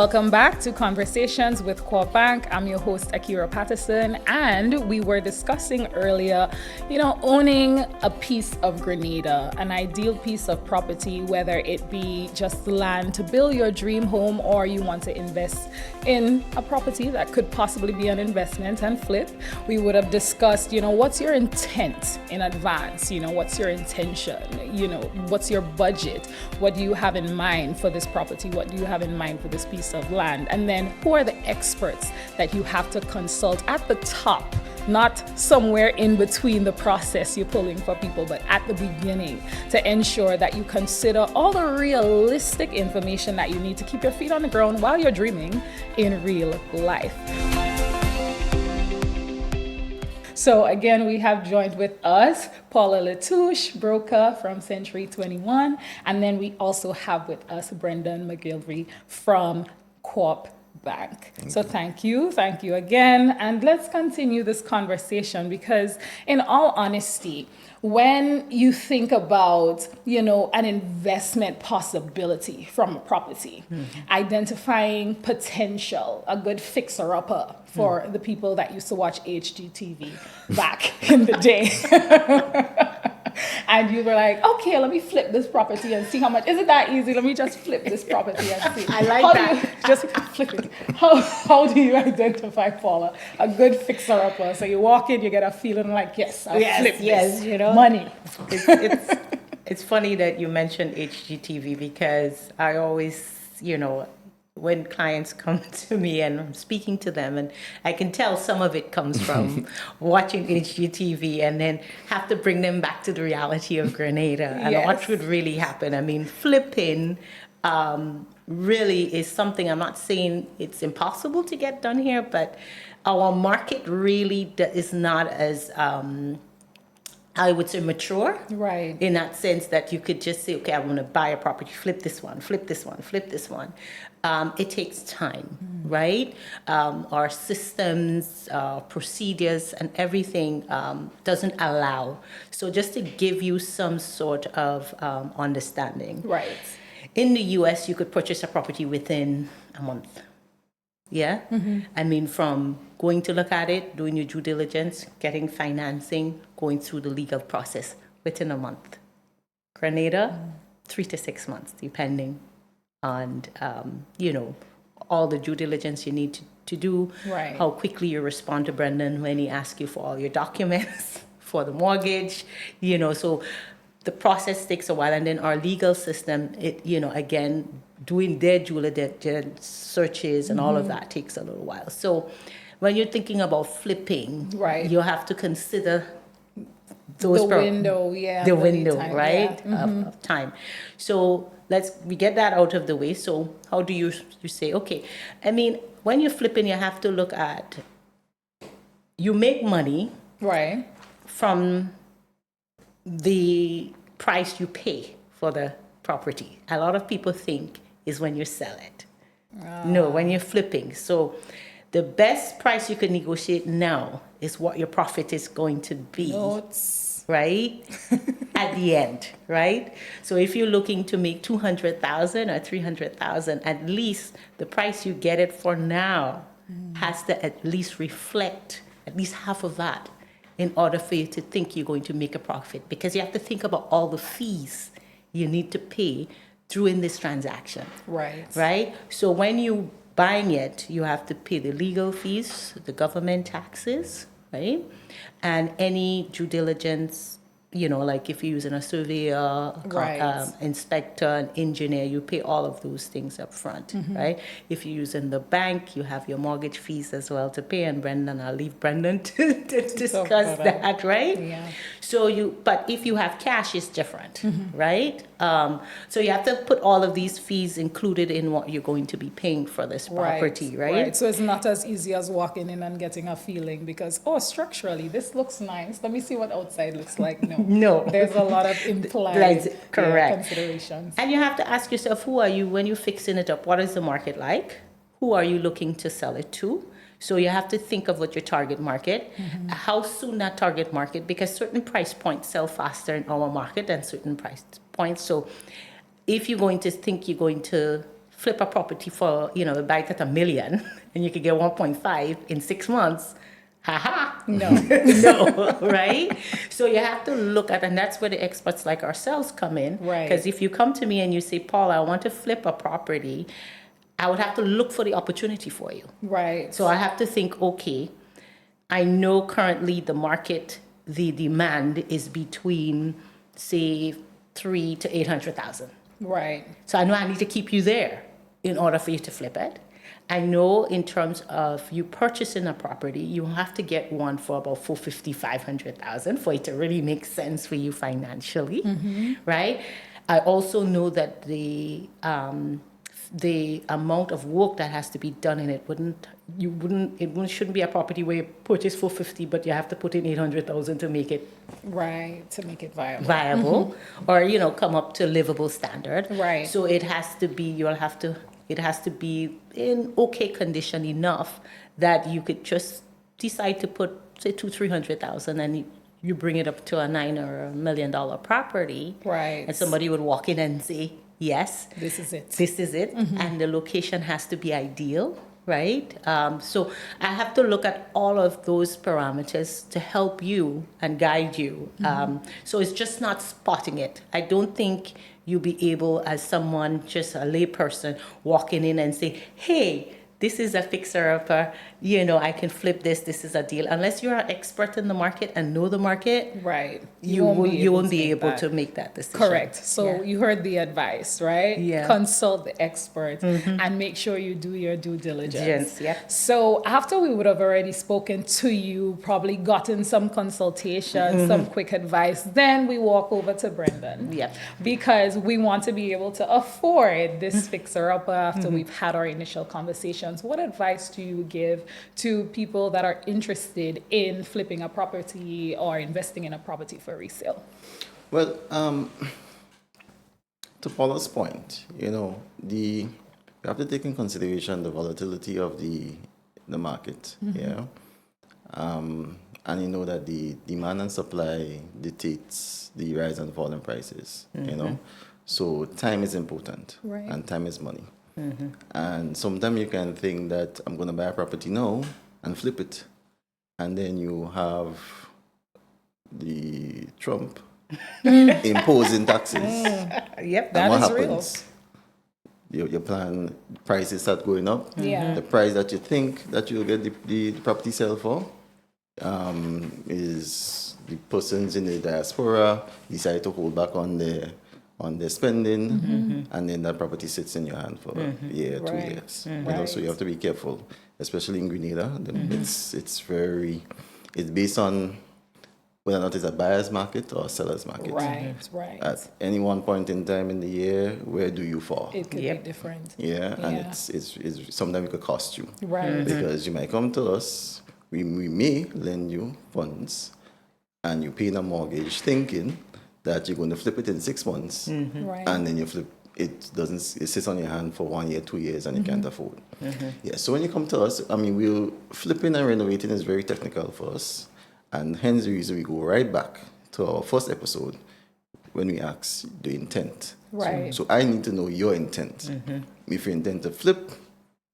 Welcome back to Conversations with Co-op Bank. I'm your host, Akira Patterson, and we were discussing earlier, owning a piece of Grenada, an ideal piece of property, whether it be just land to build your dream home or you want to invest in a property that could possibly be an investment and flip. We would have discussed, what's your intent in advance? What's your intention? What's your budget? What do you have in mind for this property? What do you have in mind for this piece of land? And then who are the experts that you have to consult at the top, not somewhere in between the process you're pulling for people, but at the beginning, to ensure that you consider all the realistic information that you need to keep your feet on the ground while you're dreaming in real life. So again, we have joined with us Paula Latouche, broker from Century 21. And then we also have with us Brendan McGilvery from Co-op Bank. Thank you again. And let's continue this conversation because in all honesty, when you think about, an investment possibility from a property, identifying potential, a good fixer-upper for the people that used to watch HGTV back in the day. And you were like, okay, let me flip this property and see how much. Is it that easy? Let me just flip this property and see. I like that. Just flip it. How do you identify, Paula, a good fixer-upper? So you walk in, you get a feeling like, yes, I'll flip this. Money. It's funny that you mentioned HGTV because I always, when clients come to me and I'm speaking to them, and I can tell some of it comes from watching HGTV and then have to bring them back to the reality of Grenada and what would really happen. I mean, flipping really is something, I'm not saying it's impossible to get done here, but our market really is not as I would say mature, right? In that sense that you could just say, okay, I want to buy a property, flip this one, flip this one, flip this one. It takes time, right? Our systems, procedures, and everything doesn't allow. So just to give you some sort of understanding, right? In the U.S., you could purchase a property within a month. Yeah, I mean, from going to look at it, doing your due diligence, getting financing, going through the legal process within a month. Grenada, 3 to 6 months, depending on, all the due diligence you need to do, right? How quickly you respond to Brendan when he asks you for all your documents for the mortgage, so the process takes a while. And then our legal system, again, doing their due diligence searches and all of that takes a little while. So when you're thinking about flipping, right, you have to consider those window, the window, time, right, of time. So we get that out of the way. So how do you say, okay, I mean, when you're flipping, you have to look at, you make money, right, from the price you pay for the property. A lot of people think is when you sell it. No, when you're flipping. So the best price you can negotiate now is what your profit is going to be. Right? At the end, right? So if you're looking to make 200,000 or 300,000, at least the price you get it for now has to at least reflect at least half of that in order for you to think you're going to make a profit, because you have to think about all the fees you need to pay during this transaction. Right? So when you're buying it, you have to pay the legal fees, the government taxes, right? And any due diligence, like if you're using a surveyor, inspector, an engineer, you pay all of those things up front, right? If you're using the bank, you have your mortgage fees as well to pay. And Brendan, I'll leave Brendan to discuss that, right? Yeah. But if you have cash, it's different, right? So you have to put all of these fees included in what you're going to be paying for this property, right? So it's not as easy as walking in and getting a feeling because, structurally, this looks nice. Let me see what outside looks like. No. There's a lot of implied considerations. And you have to ask yourself, who are you when you're fixing it up? What is the market like? Who are you looking to sell it to? So you have to think of what your target market, how soon that target market, because certain price points sell faster in our market than certain price points. So if you're going to think you're going to flip a property for, buy it at $1 million and you could get 1.5 in 6 months. Ha. No. No, right? So you have to look at, and that's where the experts like ourselves come in. Right. Because if you come to me and you say, Paul, I want to flip a property, I would have to look for the opportunity for you. Right. So I have to think, okay, I know currently the market, the demand is between, say, 3 to 800,000. Right. So I know I need to keep you there in order for you to flip it. I know in terms of you purchasing a property, you have to get one for about 450, 500,000 for it to really make sense for you financially, right? I also know that the amount of work that has to be done in it shouldn't be a property where you purchase 450, but you have to put in 800,000 to make it Right. To make it viable. or come up to a livable standard. Right. So it has to be it has to be in okay condition enough that you could just decide to put say 200,000-300,000 and you bring it up to a $9 or $1 million property. Right. And somebody would walk in and say, yes, This is it. this is it. And the location has to be ideal, right? So I have to look at all of those parameters to help you and guide you. So it's just not spotting it. I don't think you'll be able, as someone, just a layperson, walking in and say, hey, this is a fixer-upper, I can flip this is a deal. Unless you're an expert in the market and know the market, Right. you won't be able to make that decision. Correct. So you heard the advice, right? Yeah. Consult the expert and make sure you do your due diligence. Yeah. So after we would have already spoken to you, probably gotten some consultation, some quick advice, then we walk over to Brendan. Yeah. Because we want to be able to afford this fixer-upper after we've had our initial conversations. What advice do you give to people that are interested in flipping a property or investing in a property for resale? Well, to Paula's point, you have to take in consideration the volatility of the market, and you know that the demand and supply dictates the rise and fall in prices, so time is important, Right. and time is money. And sometimes you can think that I'm going to buy a property now and flip it, and then you have the Trump imposing taxes. Yep. That And what is real. happens? Your plan prices start going up. Yeah. The price that you think that you'll get the property sell for is the persons in the diaspora decide to hold back on their spending, and then that property sits in your hand for a year, 2 Right. years. So you have to be careful, especially in Grenada. It's based on whether or not it's a buyer's market or a seller's market. Right. At any one point in time in the year, where do you fall? It could Yep. be different. And Yeah. it's sometimes it could cost you. Right. Because you might come to us, we may lend you funds, and you pay in a mortgage thinking that you're going to flip it in 6 months, Right. and then you flip it sits on your hand for 1 year, 2 years, and you can't afford. So when you come to us, flipping and renovating is very technical for us, and hence the reason we go right back to our first episode when we ask the intent. Right. So I need to know your intent. If you intend to flip,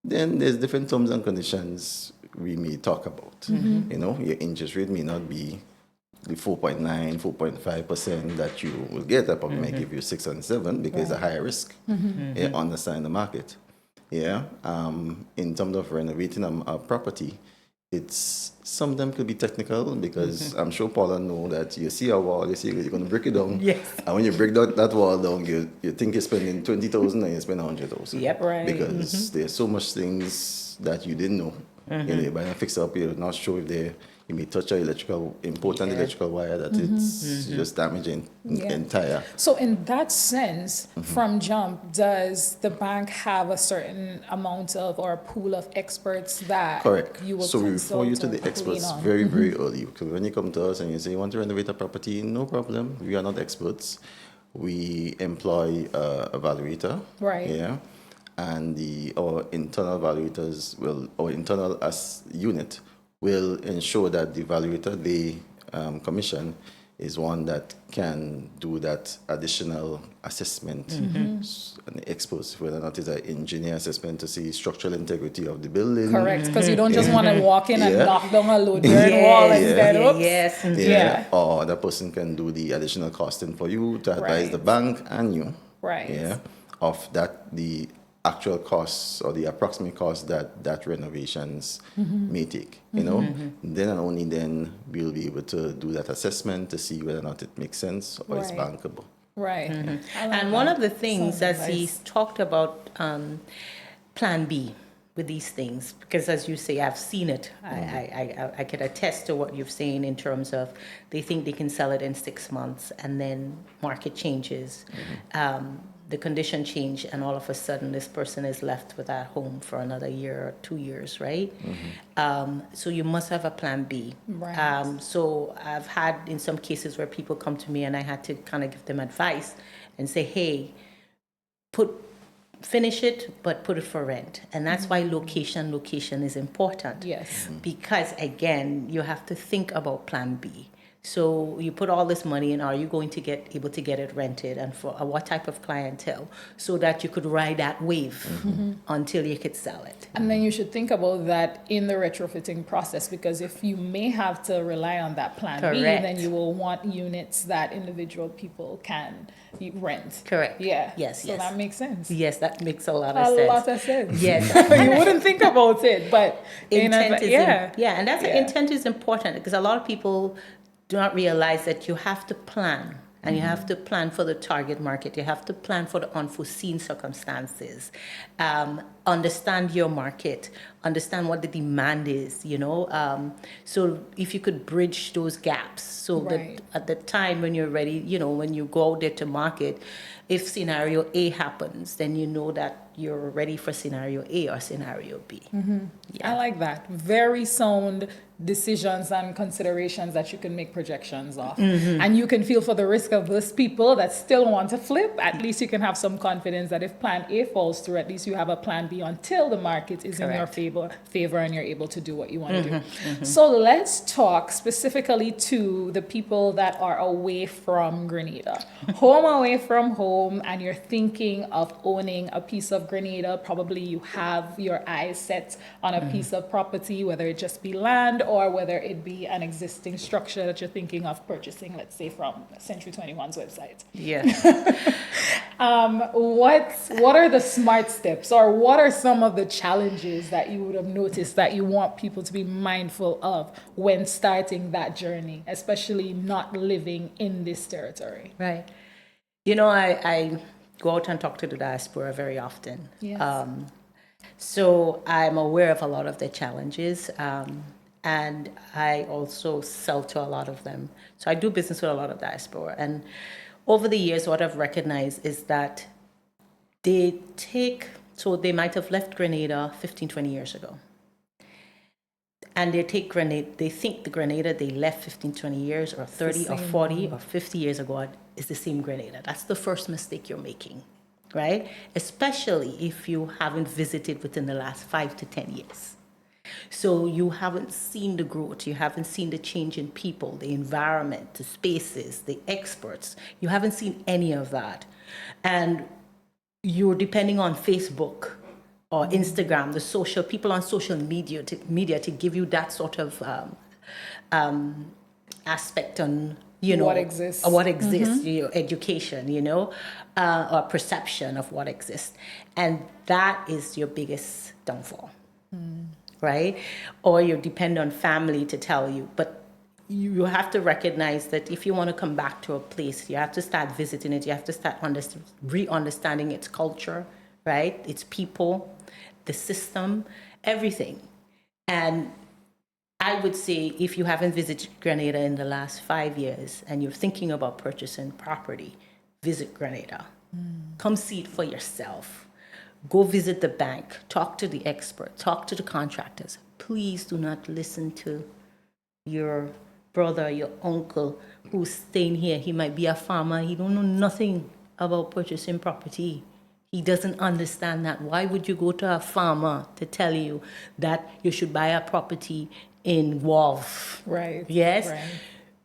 then there's different terms and conditions we may talk about. Your interest rate may not be the 4.9, 4.5% that you will get. That probably might give you 6 and 7 because it's a higher risk. Understand the market. In terms of renovating a property, it's sometimes could be technical because I'm sure Paula know that you see a wall, you see you're going to break it down. Yes. And when you break that wall down, you think you're spending 20,000 and you spend 100,000. Yep. Right. Because there's so much things that you didn't know. You're buying a fix up, you're not sure if you may touch an important electrical wire that it's just damaging entire. So in that sense, from jump, does the bank have a certain amount of or a pool of experts that Correct. you will So we refer you to consult the or experts lean on? very, very early. Because when you come to us and you say you want to renovate a property, no problem. We are not experts. We employ a evaluator. Right. Yeah. And our internal evaluators our internal unit will ensure that the evaluator they commission is one that can do that additional assessment and expose whether or not it's an engineer assessment to see structural integrity of the building. Correct, because you don't just want to walk in and Yeah. knock down a load bearing wall and then, oops. Yes. Yeah. Or the person can do the additional costing for you to advise Right. the bank and you. Right. Yeah. Of that, the actual costs or the approximate cost that renovations may take. You know, then and only then we'll be able to do that assessment to see whether or not it makes sense or it's Right. bankable. Right. I like And one that. of the things Sounds that nice. he's talked about, plan B with these things, because as you say, I've seen it. I can attest to what you've saying in terms of they think they can sell it in 6 months and then market changes. The condition change, and all of a sudden this person is left with that home for another year or 2 years, right? So you must have a plan B. Right. So I've had in some cases where people come to me and I had to kind of give them advice and say, hey, finish it, but put it for rent. And that's why location is important. Yes. Because again, you have to think about plan B. So you put all this money in, are you going to get able to get it rented, and for what type of clientele, so that you could ride that wave until you could sell it. And then you should think about that in the retrofitting process, because if you may have to rely on that plan B, Correct. then you will want units that individual people can rent. Correct. Yeah. Yes, So yes. that makes sense. Yes, that makes a lot A of sense. lot of sense. Yes. You wouldn't think about it, but Intent is yeah. and that's Yeah. intent is important, because a lot of people do not realize that you have to plan, and you have to plan for the target market. You have to plan for the unforeseen circumstances. Understand your market, understand what the demand is, you know. So if you could bridge those gaps, so Right. that at the time when you're ready, you know, when you go out there to market, if scenario A happens, then you know that you're ready for scenario A or scenario B. I like that. Very sound decisions and considerations that you can make projections of. And you can feel for the risk of those people that still want to flip. At least you can have some confidence that if plan A falls through, at least you have a plan B until the market is in your favor and you're able to do what you want to do. So let's talk specifically to the people that are away from Grenada. Home away from home, and you're thinking of owning a piece of Grenada. Probably you have your eyes set on a piece of property, whether it just be land or whether it be an existing structure that you're thinking of purchasing, let's say from Century 21's website. Yeah. What are the smart steps, or what are some of the challenges that you would have noticed that you want people to be mindful of when starting that journey, especially not living in this territory? Right. You know, I go out and talk to the diaspora very often. Yes. So I'm aware of a lot of their challenges, and I also sell to a lot of them. So I do business with a lot of diaspora. And over the years, what I've recognized is that they might have left Grenada 15, 20 years ago. And they think the Grenada they left 15, 20 years or 30 or 40 or 50 years ago is the same Grenada. That's the first mistake you're making, right? Especially if you haven't visited within the last 5 to 10 years. So you haven't seen the growth, you haven't seen the change in people, the environment, the spaces, the experts. You haven't seen any of that. And you're depending on Facebook or Instagram, the people on social media to give you that sort of aspect on, you know, What exists. Your education, you know, or perception of what exists. And that is your biggest downfall, right? Or you depend on family to tell you. But you have to recognize that if you want to come back to a place, you have to start visiting it. You have to start re-understanding its culture, right? Its people, the system, everything. And I would say if you haven't visited Grenada in the last 5 years and you're thinking about purchasing property, visit Grenada. Come see it for yourself. Go visit the bank, talk to the expert, talk to the contractors. Please do not listen to your brother, your uncle who's staying here. He might be a farmer. He don't know nothing about purchasing property. He doesn't understand that. Why would you go to a farmer to tell you that you should buy a property in Wolf? Right. Yes? Right.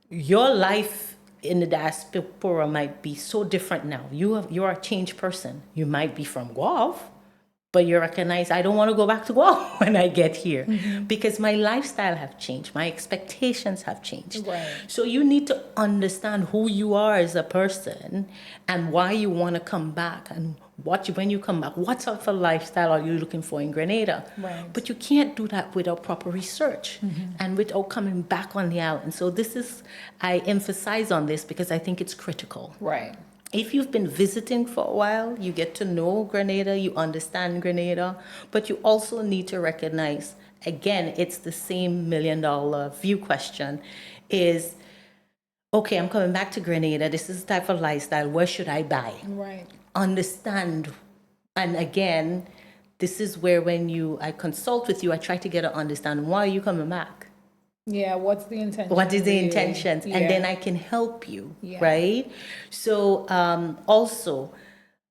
Your life in the diaspora might be so different now. You're a changed person. You might be from Guelph, but you recognize I don't want to go back to Guelph when I get here because my lifestyle have changed. My expectations have changed. Right. So you need to understand who you are as a person and why you want to come back and when you come back, what type of lifestyle are you looking for in Grenada? Right. But you can't do that without proper research and without coming back on the island. So I emphasize on this because I think it's critical. Right. If you've been visiting for a while, you get to know Grenada, you understand Grenada, but you also need to recognize, again, it's the same $1 million view question, is, okay, I'm coming back to Grenada, this is the type of lifestyle, where should I buy? Right. Understand. And again, this is where I consult with you, I try to get an understanding, why are you coming back? Yeah, what's the intention? What is the intentions? Yeah. And then I can help you, Yeah. right? So also,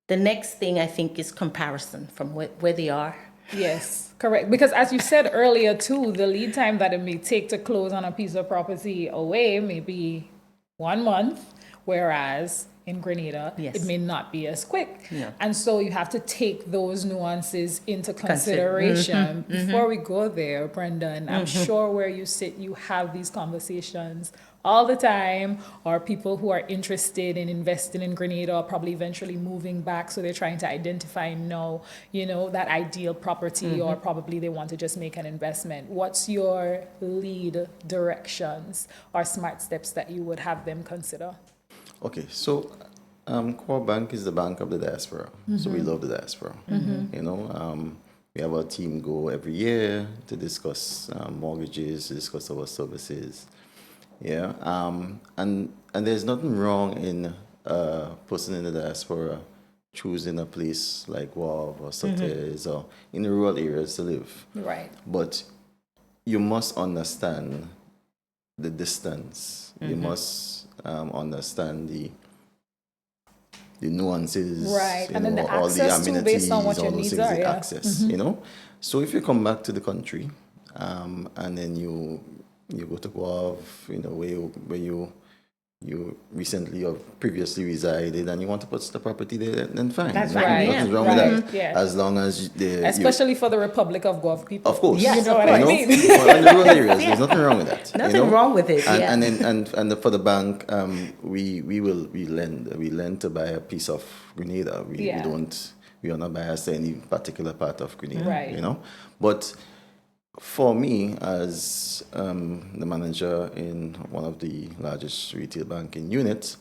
the next thing I think is comparison from where they are. Yes, correct. Because as you said earlier too, the lead time that it may take to close on a piece of property away may be 1 month, whereas in Grenada, Yes. it may not be as quick. Yeah. And so you have to take those nuances into consideration. Before we go there, Brendan, I'm sure where you sit, you have these conversations all the time, or people who are interested in investing in Grenada or probably eventually moving back. So they're trying to identify now, that ideal property, or probably they want to just make an investment. What's your lead directions or smart steps that you would have them consider? Okay, so Core Bank is the bank of the diaspora. So we love the diaspora. We have our team go every year to discuss mortgages, to discuss our services. Yeah, and there's nothing wrong in a person in the diaspora choosing a place like Guelph or Sotes or in the rural areas to live. Right. But you must understand the distance. You must understand the nuances, Right. And then the all the access too, amenities, based on what all your those needs things, are, the yeah. access, So if you come back to the country, and then you go to Guelph, where you recently or previously resided, and you want to put the property there, then fine. That's right. Nothing's wrong Right. with that. Yeah. As long as Especially for the Republic of Guelph people. of course, Yes, You know of what I course. mean? But in the rural areas, there's nothing wrong with that. Nothing wrong with it, yeah. And for the bank, we lend to buy a piece of Grenada. We are not biased to any particular part of Grenada. Right. But for me, as the manager in one of the largest retail banking units,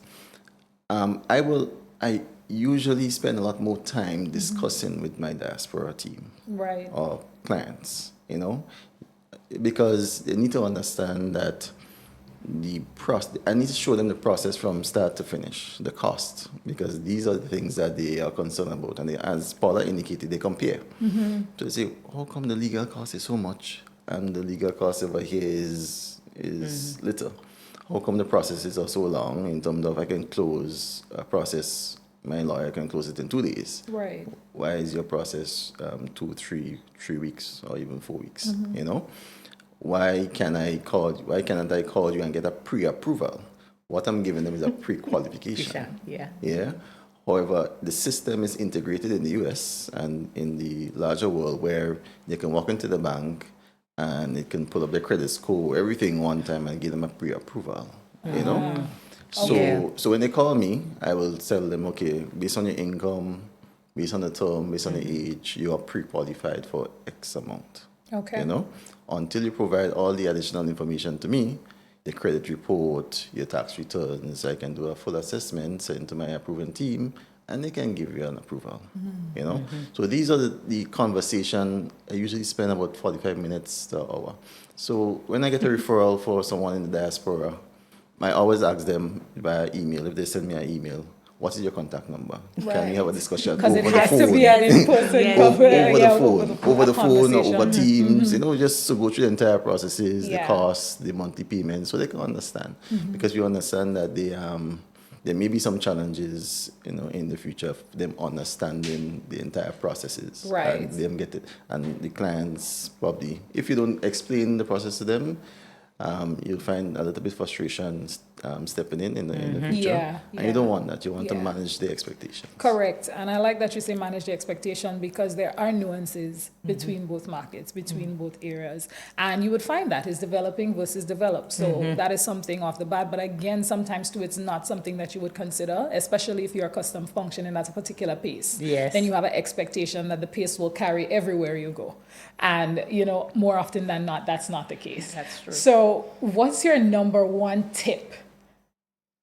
I usually spend a lot more time discussing with my diaspora team Right. or clients, because they need to understand that I need to show them the process from start to finish, the cost, because these are the things that they are concerned about. And as Paula indicated, they compare. So they say, how come the legal cost is so much and the legal cost over here is little? How come the processes are so long in terms of I can close a process, my lawyer can close it in 2 days? Right. Why is your process 2, 3 weeks or even 4 weeks? Why can't I call you and get a pre-approval? What I'm giving them is a pre-qualification. Yeah. However, the system is integrated in the US and in the larger world where they can walk into the bank and it can pull up their credit score, everything one time and give them a pre-approval. So when they call me, I will tell them, okay, based on your income, based on the term, based on the age, you are pre-qualified for X amount. Okay. Until you provide all the additional information to me, the credit report, your tax returns, I can do a full assessment, send to my approving team, and they can give you an approval. So these are the conversation. I usually spend about 45 minutes to an hour. So when I get a referral for someone in the diaspora, I always ask them via email, if they send me an email, what is your contact number? Can we have a discussion Because over it the has phone? to be an in-person Over the phone or over Teams, Mm-hmm. just to go through the entire processes, the Yeah. costs, the monthly payments, so they can understand. Because we understand that there may be some challenges, in the future of them understanding the entire processes. Right. And them get it. And the clients probably, if you don't explain the process to them, you'll find a little bit frustration stepping in the future. Yeah, And you don't want that. You want to Yeah. manage the expectations. Correct. And I like that you say manage the expectation because there are nuances between both markets, between both areas. And you would find that is developing versus developed. So that is something off the bat. But again, sometimes too, it's not something that you would consider, especially if you're accustomed functioning at a particular pace. Yes. Then you have an expectation that the pace will carry everywhere you go. And, more often than not, that's not the case. That's true. So what's your number one tip?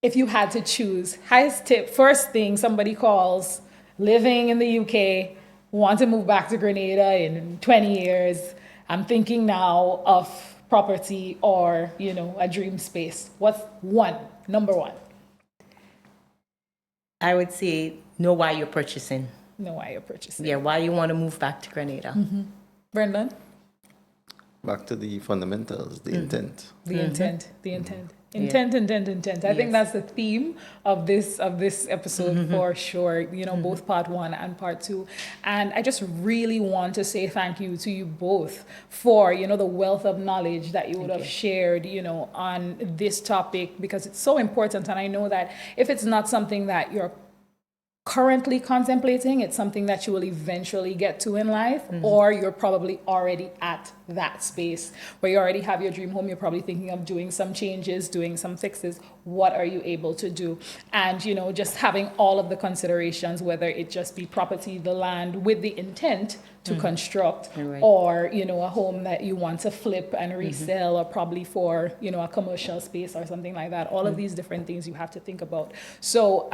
If you had to choose, highest tip, first thing somebody calls, living in the UK, want to move back to Grenada in 20 years, I'm thinking now of property or, a dream space. What's number one? I would say know why you're purchasing. Know why you're purchasing. Yeah, why you want to move back to Grenada. Brendan? Back to the fundamentals, the intent. The intent. Intent. I think that's the theme of this episode for sure. Both part 1 and part 2. And I just really want to say thank you to you both for, the wealth of knowledge that you would have shared, on this topic because it's so important. And I know that if it's not something that you're currently contemplating, it's something that you will eventually get to in life, or you're probably already at that space where you already have your dream home. You're probably thinking of doing some changes, doing some fixes. What are you able to do? And, just having all of the considerations, whether it just be property, the land with the intent to construct, Right. or, a home that you want to flip and resell, or probably for, a commercial space or something like that. All of these different things you have to think about. So,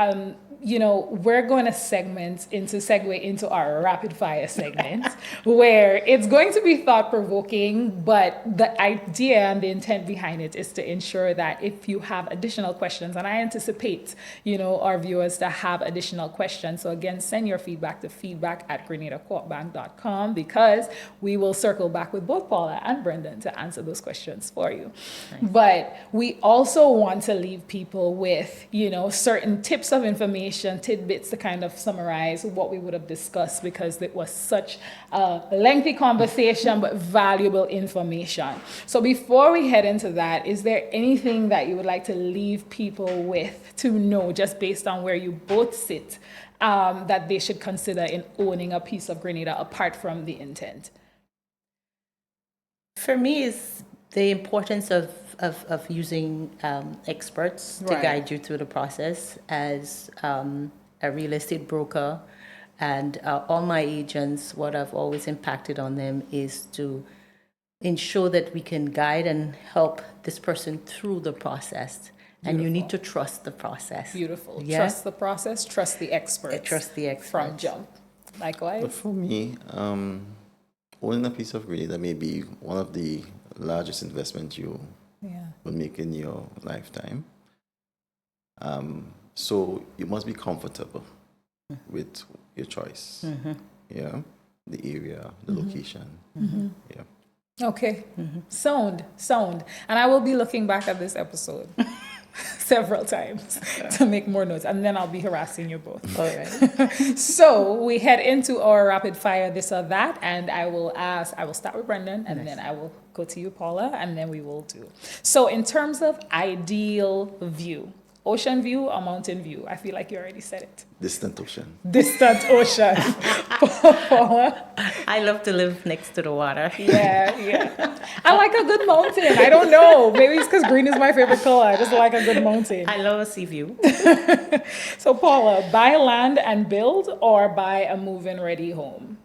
we're going to segue into our rapid fire segment where it's going to be thought provoking, but the idea and the intent behind it is to ensure that if you have additional questions, and I anticipate, our viewers to have additional questions. So again, send your feedback to feedback@grenadacoopbank.com because we will circle back with both Paula and Brendan to answer those questions for you. Nice. But we also want to leave people with, certain tips of information, tidbits to kind of summarize what we would have discussed because it was such a lengthy conversation, but valuable information. So before we head into that, is there anything that you would like to leave people with to know just based on where you both sit that they should consider in owning a piece of Grenada apart from the intent? For me, is the importance of using experts to Right. guide you through the process as a real estate broker. And all my agents, what I've always impacted on them is to ensure that we can guide and help this person through the process. And you need to trust the process. Beautiful. Yeah? Trust the process, trust the experts. Trust the experts. From jump. But Likewise. for me, owning a piece of Grenada may be one of the largest investments you will make in your lifetime. So you must be comfortable with your choice. Yeah, the area, the location. Yeah. Okay. Sound. And I will be looking back at this episode several times to make more notes, and then I'll be harassing you both. All right. So we head into our rapid fire this or that, and I will start with Brendan, and then I will go to you, Paula, and then we will do. So in terms of ideal view, ocean view or mountain view? I feel like you already said it. Distant ocean. Distant ocean. Paula? I love to live next to the water. Yeah. I like a good mountain. I don't know. Maybe it's because green is my favorite color. I just like a good mountain. I love a sea view. So Paula, buy land and build or buy a move-in ready home?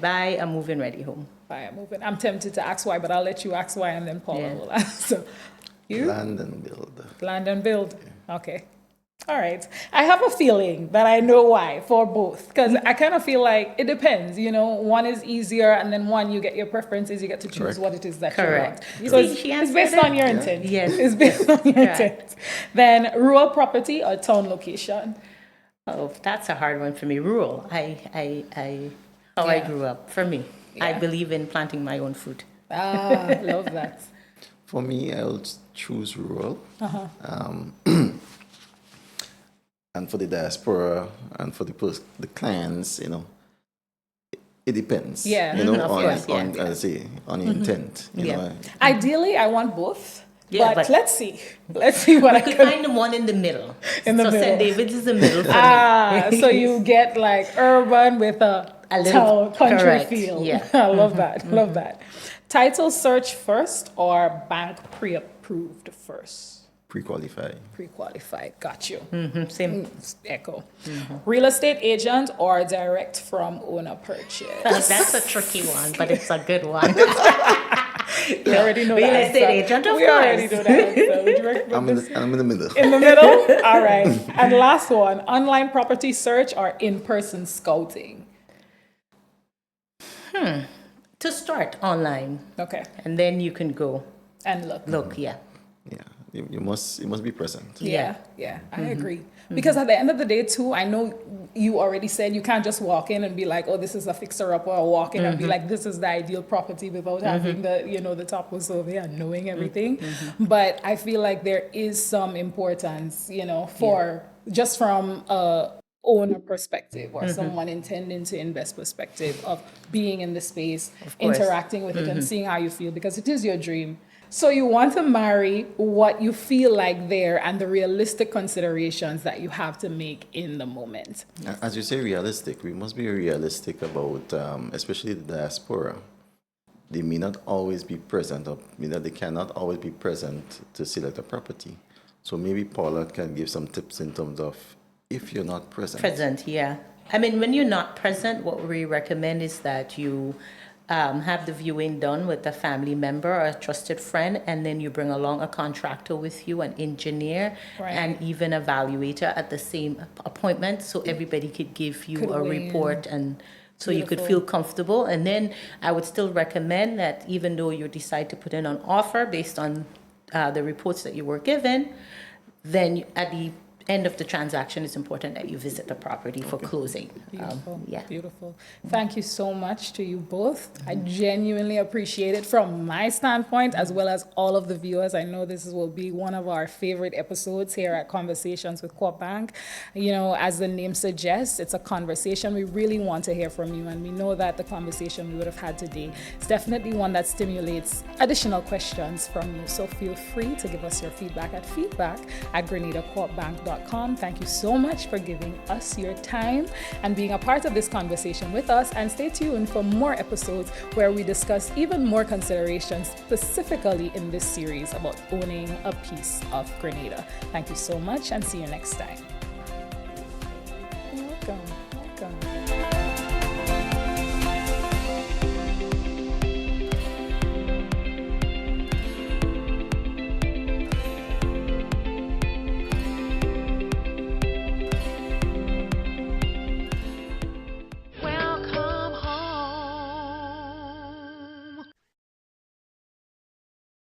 Buy a move-in ready home. Buy a move-in. I'm tempted to ask why, but I'll let you ask why and then Paula will answer. You? Land and build. Land and build. Okay. All right. I have a feeling that I know why for both, because I kind of feel like it depends. One is easier, and then one you get your preferences. You get to choose Correct. what it is that Correct. you want. So it's based on your intent. Yes. It's based on your intent. Then rural property or town location. Oh, that's a hard one for me. Rural. I grew up. For me, I believe in planting my own food. Love that. For me, I'll choose rural. And for the diaspora and for the clans, it depends. Yeah. You know, Of on, course, yeah. on I say, on intent. You Yeah. know, Ideally, I want both. Yeah, but but- let's see. Let's see what I You could can. find the one in the middle. In the so middle. St. David's is the middle for me. So you get like urban with a little- town country correct, feel. yeah. I love that. Love that. Title search first or bank pre-approved first? pre-qualified. Pre-qualified. Got you. Same. Echo. Real estate agent or direct from owner purchase? That's a tricky one, but it's a good one. You already know Real the estate answer. agent, of we already course. know the answer. Would you recommend I'm in the middle. in the middle? All right. And last one, online property search or in-person scouting? To start online, Okay. and then you can go And look. look. Yeah. Yeah, you must be present. Yeah, I agree. Because at the end of the day, too, I know you already said you can't just walk in and be like, oh, this is a fixer-upper, or walk in and be like, this is the ideal property without having the topo survey and knowing everything. But I feel like there is some importance, for just from a owner perspective or someone intending to invest perspective of being in the space, interacting with it and seeing how you feel, because it is your dream. So you want to marry what you feel like there and the realistic considerations that you have to make in the moment. As you say, realistic. We must be realistic about, especially the diaspora. They may not always be present, or they cannot always be present to select a property. So maybe Paula can give some tips in terms of if you're not present. Present, yeah. I mean, when you're not present, what we recommend is that you have the viewing done with a family member or a trusted friend, and then you bring along a contractor with you, an engineer, Right. and even a valuator at the same appointment, so everybody could give you Could a weigh in. report, and so you could Beautiful. feel comfortable. And then I would still recommend that even though you decide to put in an offer based on the reports that you were given, then at the end of the transaction, it's important that you visit the property for closing. Beautiful. Yeah. Beautiful. Thank you so much to you both. I genuinely appreciate it from my standpoint, as well as all of the viewers. I know this will be one of our favorite episodes here at Conversations with Co-op Bank. As the name suggests, it's a conversation. We really want to hear from you, and we know that the conversation we would have had today is definitely one that stimulates additional questions from you. So feel free to give us your feedback at feedback@grenadacoopbank.com. Thank you so much for giving us your time and being a part of this conversation with us. And stay tuned for more episodes where we discuss even more considerations specifically in this series about owning a piece of Grenada. Thank you so much and see you next time.